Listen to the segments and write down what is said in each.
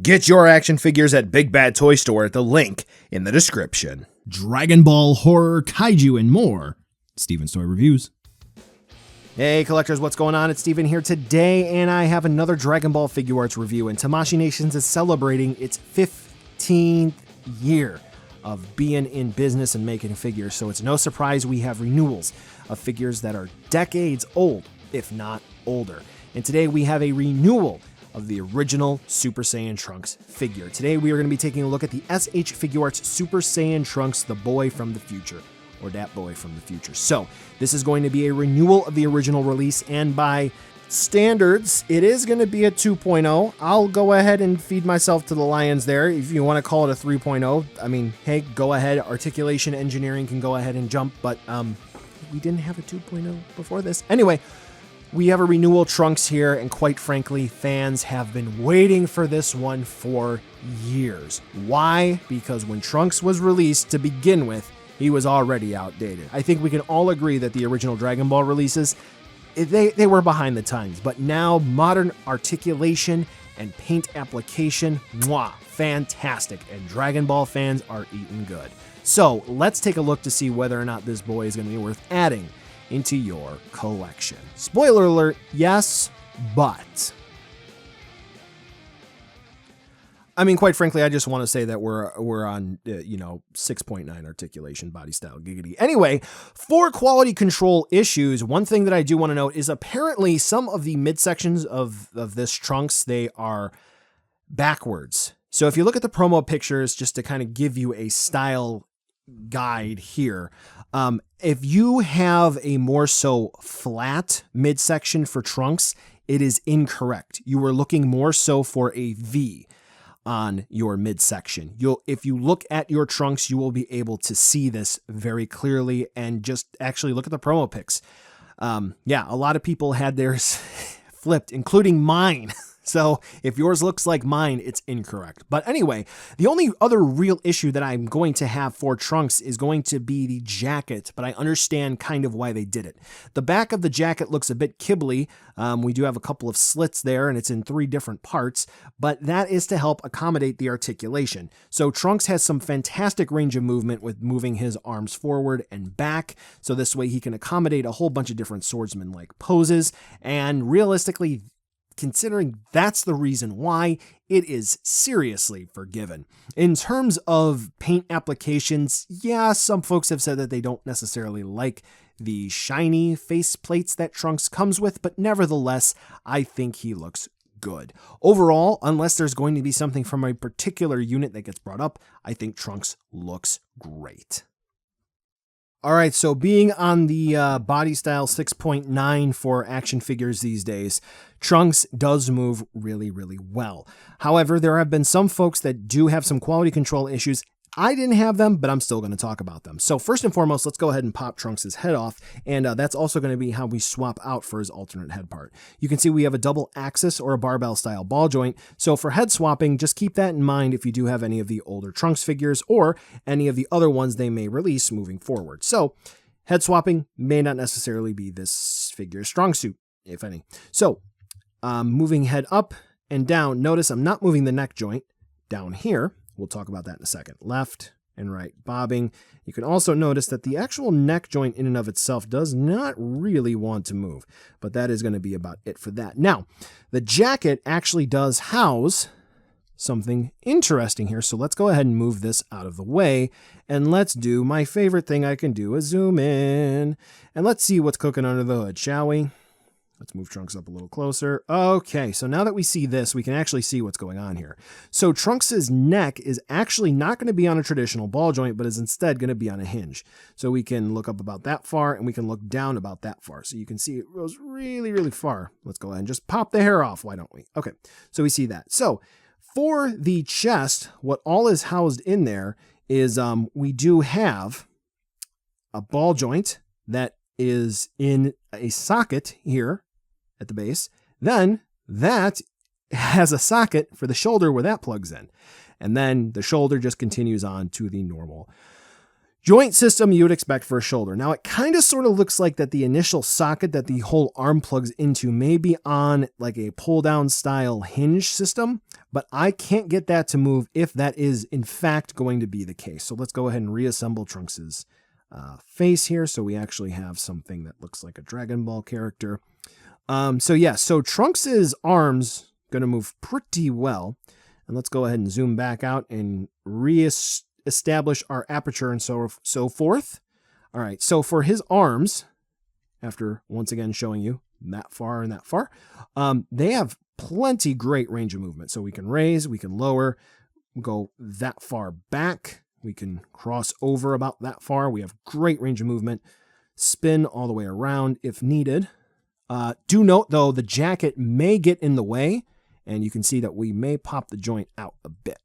Get your action figures at Big Bad Toy Store at the link in the description. Dragon Ball, horror, kaiju, and more. Steven's Toy Reviews. Hey collectors, what's going on? It's Steven here today, and I have another Dragon Ball Figuarts review, and Tamashii Nations is celebrating its 15th year of being in business and making figures, so it's no surprise we have renewals of figures that are decades old, if not older. And today we have a renewal of the original Super Saiyan Trunks figure. Today we are going to be taking a look at the SH Figuarts Super Saiyan Trunks, the boy from the future, or that boy from the future. So this is going to be a renewal of the original release, and by standards, it is going to be a 2.0. I'll go ahead and feed myself to the lions there. If you want to call it a 3.0, I mean, hey, go ahead. Articulation engineering can go ahead and jump, but we didn't have a 2.0 before this. Anyway, we have a renewal Trunks here, and quite frankly, fans have been waiting for this one for years. Why? Because when Trunks was released to begin with, he was already outdated. I think we can all agree that the original Dragon Ball releases, they were behind the times, but now modern articulation and paint application, fantastic, and Dragon Ball fans are eating good. So let's take a look to see whether or not this boy is going to be worth adding into your collection. Spoiler alert, yes, but I mean, quite frankly, I just want to say that we're on 6.9 articulation body style giggity. Anyway, for quality control issues, one thing that I do want to note is apparently some of the midsections of this Trunks, they are backwards. So if you look at the promo pictures, just to kind of give you a style guide here, if you have a more so flat midsection for Trunks, it is incorrect. You are looking more so for a V on your midsection. If you look at your Trunks, you will be able to see this very clearly, and just actually look at the promo pics. Yeah, a lot of people had theirs flipped, including mine. So if yours looks like mine, it's incorrect. But anyway, the only other real issue that I'm going to have for Trunks is going to be the jacket, but I understand kind of why they did it. The back of the jacket looks a bit kibbly. We do have a couple of slits there, and it's in 3 different parts, but that is to help accommodate the articulation. So Trunks has some fantastic range of movement with moving his arms forward and back, so this way he can accommodate a whole bunch of different swordsman-like poses, and realistically, considering that's the reason why, it is seriously forgiven. In terms of paint applications, yeah, some folks have said that they don't necessarily like the shiny face plates that Trunks comes with, but nevertheless, I think he looks good. Overall, unless there's going to be something from a particular unit that gets brought up, I think Trunks looks great. All right, so being on the body style 6.9 for action figures these days, Trunks does move really, really well. However, there have been some folks that do have some quality control issues. I didn't have them, but I'm still going to talk about them. So first and foremost, let's go ahead and pop Trunks' head off, and that's also going to be how we swap out for his alternate head part. You can see we have a double axis or a barbell style ball joint, so for head swapping, just keep that in mind if you do have any of the older Trunks figures or any of the other ones they may release moving forward. So head swapping may not necessarily be this figure's strong suit, if any. So moving head up and down, notice I'm not moving the neck joint down here. We'll talk about that in a second. Left and right bobbing. You can also notice that the actual neck joint in and of itself does not really want to move, but that is going to be about it for that. Now, the jacket actually does house something interesting here, so let's go ahead and move this out of the way, and let's do my favorite thing I can do, is zoom in, and let's see what's cooking under the hood, shall we? Let's move Trunks up a little closer. Okay, so now that we see this, we can actually see what's going on here. So Trunks' neck is actually not going to be on a traditional ball joint, but is instead going to be on a hinge. So we can look up about that far, and we can look down about that far. So you can see it goes really, really far. Let's go ahead and just pop the hair off, why don't we? Okay, so we see that. So for the chest, what all is housed in there is we do have a ball joint that is in a socket here at the base. Then that has a socket for the shoulder where that plugs in. And then the shoulder just continues on to the normal Joint system you would expect for a shoulder. Now it kind of sort of looks like that the initial socket that the whole arm plugs into may be on like a pull down style hinge system, but I can't get that to move if that is in fact going to be the case. So let's go ahead and reassemble Trunks's face here. So we actually have something that looks like a Dragon Ball character. So Trunks's arms going to move pretty well. And let's go ahead and zoom back out and establish our aperture and so forth. All right, so for his arms, after once again showing you that far and that far, they have plenty great range of movement. So we can raise, we can lower, go that far back, we can cross over about that far. We have great range of movement, spin all the way around if needed. Do note though, the jacket may get in the way, and you can see that we may pop the joint out a bit.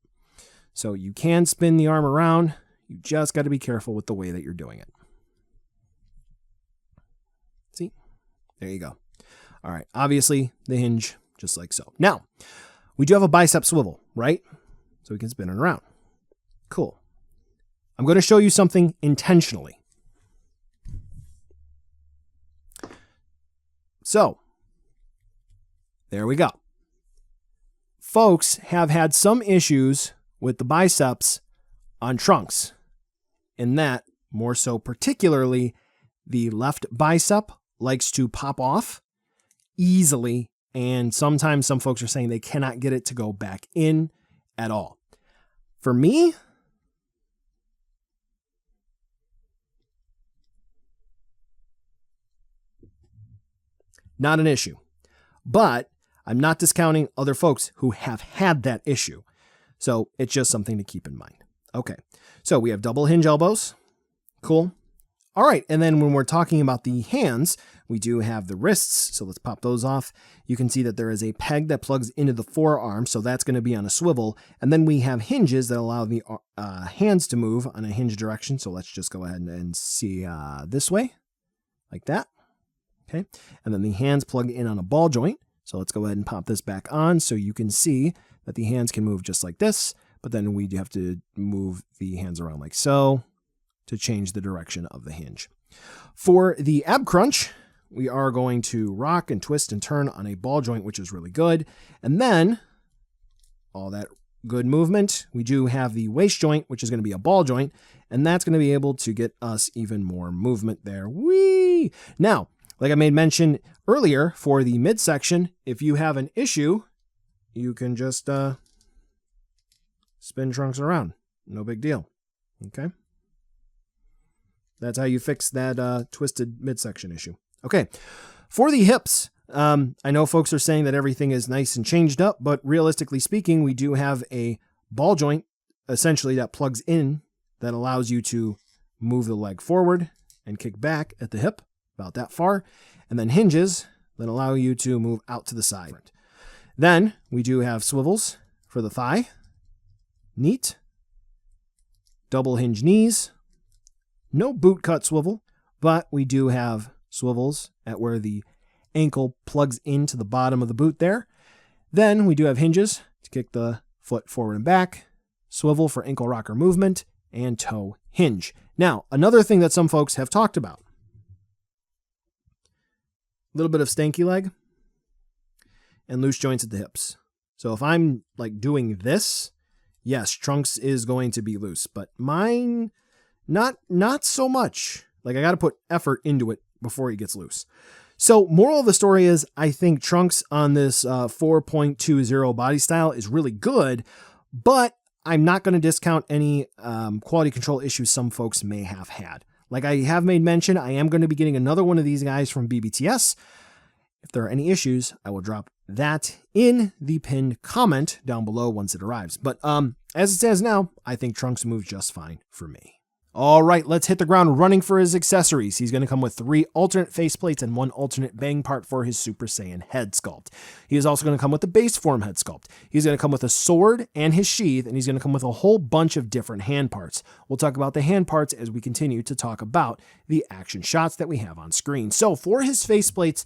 So you can spin the arm around. You just got to be careful with the way that you're doing it. See? There you go. All right. Obviously, the hinge, just like so. Now, we do have a bicep swivel, right? So we can spin it around. Cool. I'm going to show you something intentionally. So, there we go. Folks have had some issues with the biceps on Trunks. In that, more so particularly, the left bicep likes to pop off easily, and sometimes some folks are saying they cannot get it to go back in at all. For me, not an issue. But I'm not discounting other folks who have had that issue. So it's just something to keep in mind. Okay, so we have double hinge elbows. Cool. All right, and then when we're talking about the hands, we do have the wrists. So let's pop those off. You can see that there is a peg that plugs into the forearm, so that's going to be on a swivel. And then we have hinges that allow the hands to move on a hinge direction. So let's just go ahead and see this way, like that. Okay, and then the hands plug in on a ball joint. So let's go ahead and pop this back on so you can see that the hands can move just like this, but then we have to move the hands around like so to change the direction of the hinge. For the ab crunch, we are going to rock and twist and turn on a ball joint, which is really good. And then all that good movement, we do have the waist joint, which is going to be a ball joint, and that's going to be able to get us even more movement there. Whee! Now, like I made mention earlier, for the midsection, if you have an issue, you can just spin Trunks around. No big deal. Okay? That's how you fix that twisted midsection issue. Okay. For the hips, I know folks are saying that everything is nice and changed up, but realistically speaking, we do have a ball joint, essentially, that plugs in, that allows you to move the leg forward and kick back at the hip, about that far, and then hinges that allow you to move out to the side. Then we do have swivels for the thigh, neat, double hinge knees, no boot cut swivel, but we do have swivels at where the ankle plugs into the bottom of the boot there. Then we do have hinges to kick the foot forward and back, swivel for ankle rocker movement, and toe hinge. Now, another thing that some folks have talked about, a little bit of stanky leg and loose joints at the hips. So if I'm like doing this, yes, Trunks is going to be loose, but mine, not so much. Like I got to put effort into it before he gets loose. So moral of the story is, I think Trunks on this 4.20 body style is really good, but I'm not going to discount any quality control issues some folks may have had. Like I have made mention, I am going to be getting another one of these guys from BBTS. If there are any issues, I will drop that in the pinned comment down below once it arrives. But as it stands now, I think Trunks moves just fine for me. All right, let's hit the ground running for his accessories. He's going to come with 3 alternate faceplates and 1 alternate bang part for his Super Saiyan head sculpt. He is also going to come with the base form head sculpt. He's going to come with a sword and his sheath, and he's going to come with a whole bunch of different hand parts. We'll talk about the hand parts as we continue to talk about the action shots that we have on screen. So for his faceplates,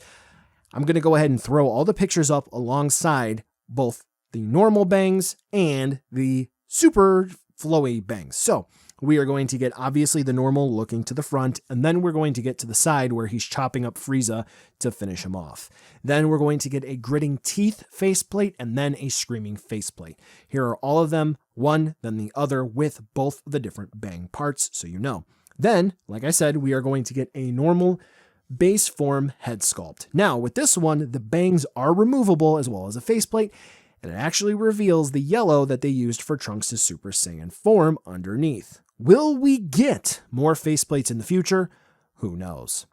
I'm going to go ahead and throw all the pictures up alongside both the normal bangs and the super flowy bangs. So we are going to get obviously the normal looking to the front, and then we're going to get to the side where he's chopping up Frieza to finish him off. Then we're going to get a gritting teeth faceplate and then a screaming faceplate. Here are all of them, one, then the other, with both the different bang parts, so you know. Then, like I said, we are going to get a normal base form head sculpt. Now, with this one, the bangs are removable as well as a faceplate, and it actually reveals the yellow that they used for Trunks' Super Saiyan form underneath. Will we get more faceplates in the future? Who knows?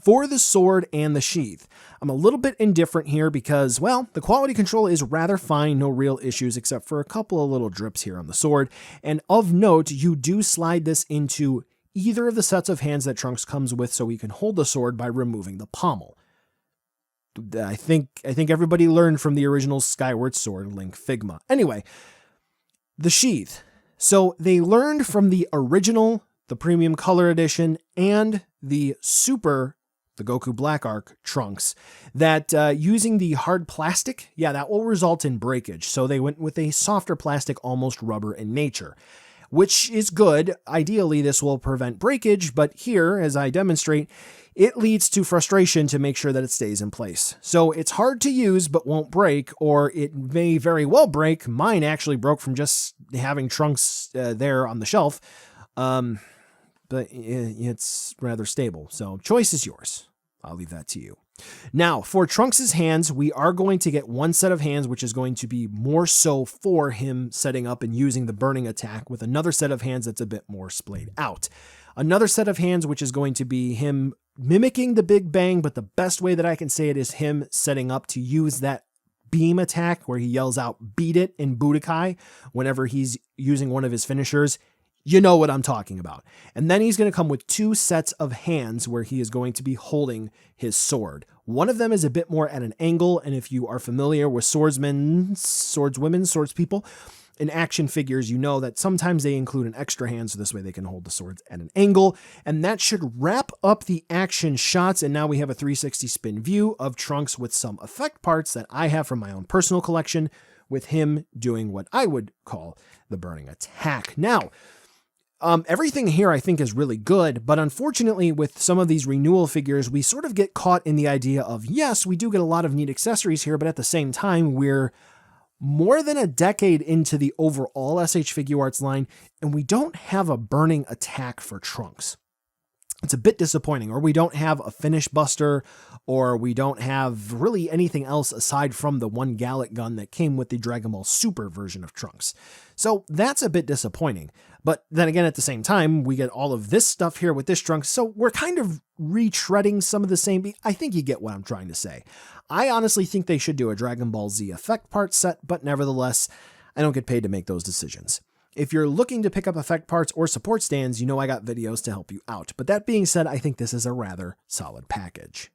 For the sword and the sheath, I'm a little bit indifferent here because, well, the quality control is rather fine, no real issues except for a couple of little drips here on the sword. And of note, you do slide this into either of the sets of hands that Trunks comes with so he can hold the sword by removing the pommel. I think everybody learned from the original Skyward Sword Link Figma. Anyway, the sheath. So they learned from the original, the Premium Color Edition, and the Goku Black Arc Trunks, that using the hard plastic, that will result in breakage. So they went with a softer plastic, almost rubber in nature, which is good. Ideally, this will prevent breakage, but here, as I demonstrate, it leads to frustration to make sure that it stays in place. So it's hard to use, but won't break, or it may very well break. Mine actually broke from just having Trunks there on the shelf, but it's rather stable. So choice is yours. I'll leave that to you. Now, for Trunks' hands, we are going to get one set of hands, which is going to be more so for him setting up and using the burning attack, with another set of hands that's a bit more splayed out. Another set of hands, which is going to be him mimicking the Big Bang, but the best way that I can say it is him setting up to use that beam attack where he yells out, "Beat it" in Budokai whenever he's using one of his finishers. You know what I'm talking about. And then he's going to come with two sets of hands where he is going to be holding his sword. One of them is a bit more at an angle, and if you are familiar with swordsmen, swordswomen, swordspeople, in action figures, you know that sometimes they include an extra hand, so this way they can hold the swords at an angle, and that should wrap up the action shots, and now we have a 360 spin view of Trunks with some effect parts that I have from my own personal collection, with him doing what I would call the burning attack. Now, everything here I think is really good, but unfortunately with some of these renewal figures, we sort of get caught in the idea of, yes, we do get a lot of neat accessories here, but at the same time, we're more than a decade into the overall SH Figuarts line, and we don't have a burning attack for Trunks. It's a bit disappointing, or we don't have a finish buster, or we don't have really anything else aside from the one Gallic gun that came with the Dragon Ball Super version of Trunks. So that's a bit disappointing. But then again, at the same time, we get all of this stuff here with this Trunks, so we're kind of retreading some of the same. I think you get what I'm trying to say. I honestly think they should do a Dragon Ball Z effect part set, but nevertheless, I don't get paid to make those decisions. If you're looking to pick up effect parts or support stands, you know I got videos to help you out. But that being said, I think this is a rather solid package.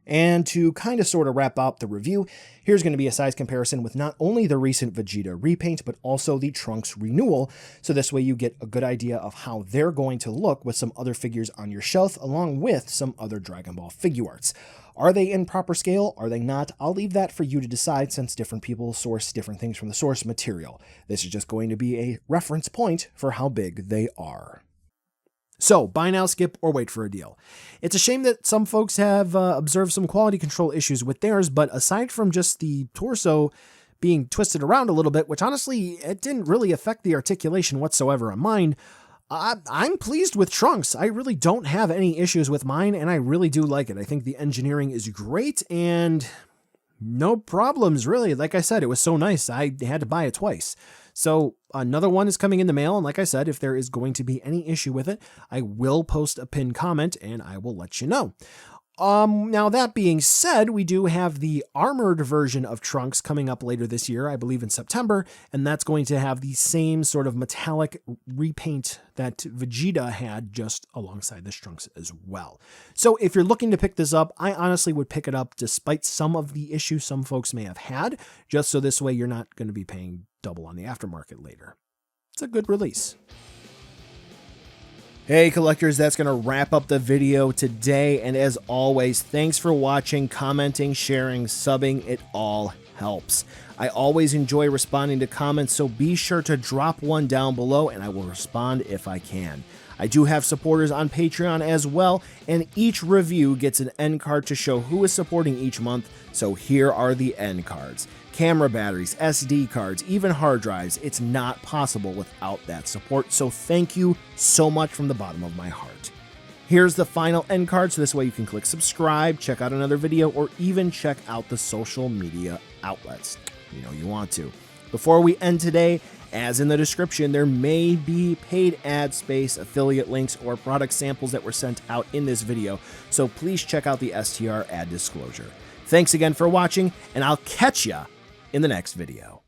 And to kind of sort of wrap up the review, here's going to be a size comparison with not only the recent Vegeta repaint, but also the Trunks renewal. So this way you get a good idea of how they're going to look with some other figures on your shelf, along with some other Dragon Ball Figuarts. Are they in proper scale? Are they not? I'll leave that for you to decide, since different people source different things from the source material. This is just going to be a reference point for how big they are. So, buy now, skip, or wait for a deal. It's a shame that some folks have observed some quality control issues with theirs, but aside from just the torso being twisted around a little bit, which honestly, it didn't really affect the articulation whatsoever on mine, I'm pleased with Trunks. I really don't have any issues with mine, and I really do like it. I think the engineering is great, and no problems, really. Like I said, it was so nice, I had to buy it twice. So another one is coming in the mail, and like I said, if there is going to be any issue with it, I will post a pinned comment, and I will let you know. Now that being said, we do have the armored version of Trunks coming up later this year, I believe in September, and that's going to have the same sort of metallic repaint that Vegeta had just alongside this Trunks as well. So if you're looking to pick this up, I honestly would pick it up despite some of the issues some folks may have had, just so this way you're not going to be paying double on the aftermarket later. It's a good release. Hey collectors, that's going to wrap up the video today, and as always, thanks for watching, commenting, sharing, subbing, it all helps. I always enjoy responding to comments, so be sure to drop one down below and I will respond if I can. I do have supporters on Patreon as well, and each review gets an end card to show who is supporting each month, so here are the end cards. Camera batteries, SD cards, even hard drives. It's not possible without that support, so thank you so much from the bottom of my heart. Here's the final end card, so this way you can click subscribe, check out another video, or even check out the social media outlets. You know you want to. Before we end today, as in the description, there may be paid ad space, affiliate links, or product samples that were sent out in this video, so please check out the STR ad disclosure. Thanks again for watching, and I'll catch ya in the next video.